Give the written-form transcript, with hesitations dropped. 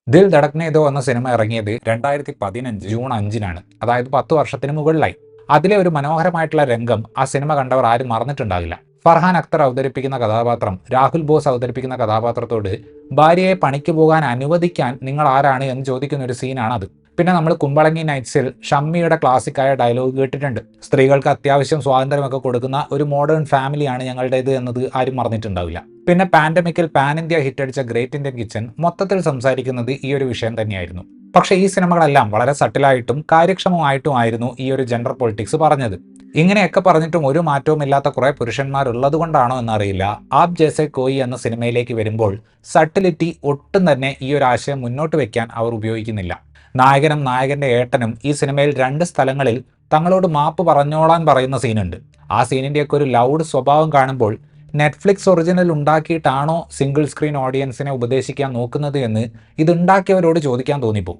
ദിൽ ധഡക്നെ ദോ എന്ന സിനിമ ഇറങ്ങിയത് 2015 ജൂൺ 5-നാണ്. അതായത് 10 വർഷത്തിന് മുകളിലായി. അതിലെ ഒരു മനോഹരമായിട്ടുള്ള രംഗം ആ സിനിമ കണ്ടവർ ആരും മറന്നിട്ടുണ്ടാകില്ല. ഫർഹാൻ അക്തർ അവതരിപ്പിക്കുന്ന കഥാപാത്രം രാഹുൽ ബോസ് അവതരിപ്പിക്കുന്ന കഥാപാത്രത്തോട് ഭാര്യയെ പണിക്ക് പോകാൻ അനുവദിക്കാൻ നിങ്ങൾ ആരാണ് എന്ന് ചോദിക്കുന്ന ഒരു സീനാണത്. പിന്നെ നമ്മൾ കുമ്പളങ്ങി നൈറ്റ്സിൽ ഷമ്മിയുടെ ക്ലാസിക്കായ ഡയലോഗ് കേട്ടിട്ടുണ്ട്. സ്ത്രീകൾക്ക് അത്യാവശ്യം സ്വാതന്ത്ര്യമൊക്കെ കൊടുക്കുന്ന ഒരു മോഡേൺ ഫാമിലിയാണ് ഞങ്ങളുടേത് എന്നത് ആരും മറന്നിട്ടുണ്ടാവില്ല. പിന്നെ പാൻഡമിക്കിൽ പാൻ ഇന്ത്യ ഹിറ്റടിച്ച ഗ്രേറ്റ് ഇന്ത്യൻ കിച്ചൺ മൊത്തത്തിൽ സംസാരിക്കുന്നത് ഈ ഒരു വിഷയം തന്നെയായിരുന്നു. പക്ഷേ ഈ സിനിമകളെല്ലാം വളരെ സട്ടിലായിട്ടും കാര്യക്ഷമമായിട്ടുമായിരുന്നു ഈ ഒരു ജെൻഡർ പൊളിറ്റിക്സ് പറഞ്ഞത്. ഇങ്ങനെയൊക്കെ പറഞ്ഞിട്ടും ഒരു മാറ്റവും ഇല്ലാത്ത കുറെ പുരുഷന്മാർ ഉള്ളത് കൊണ്ടാണോ എന്നറിയില്ല, ആപ് ജേസെ കോയി എന്ന സിനിമയിലേക്ക് വരുമ്പോൾ സട്ടിലിറ്റി ഒട്ടും തന്നെ ഈ ഒരു ആശയം മുന്നോട്ട് വെക്കാൻ അവർ ഉപയോഗിക്കുന്നില്ല. നായകനും നായകന്റെ ഏട്ടനും ഈ സിനിമയിൽ 2 സ്ഥലങ്ങളിൽ തങ്ങളോട് മാപ്പ് പറഞ്ഞോളാൻ പറയുന്ന സീനുണ്ട്. ആ സീനിൻ്റെയൊക്കെ ഒരു ലൗഡ് സ്വഭാവം കാണുമ്പോൾ നെറ്റ്ഫ്ലിക്സ് ഒറിജിനൽ ഉണ്ടാക്കിയിട്ടാണോ സിംഗിൾ സ്ക്രീൻ ഓഡിയൻസിനെ ഉപദേശിക്കാൻ നോക്കുന്നത് എന്ന് ഇതുണ്ടാക്കിയവരോട് ചോദിക്കാൻ തോന്നിപ്പോ.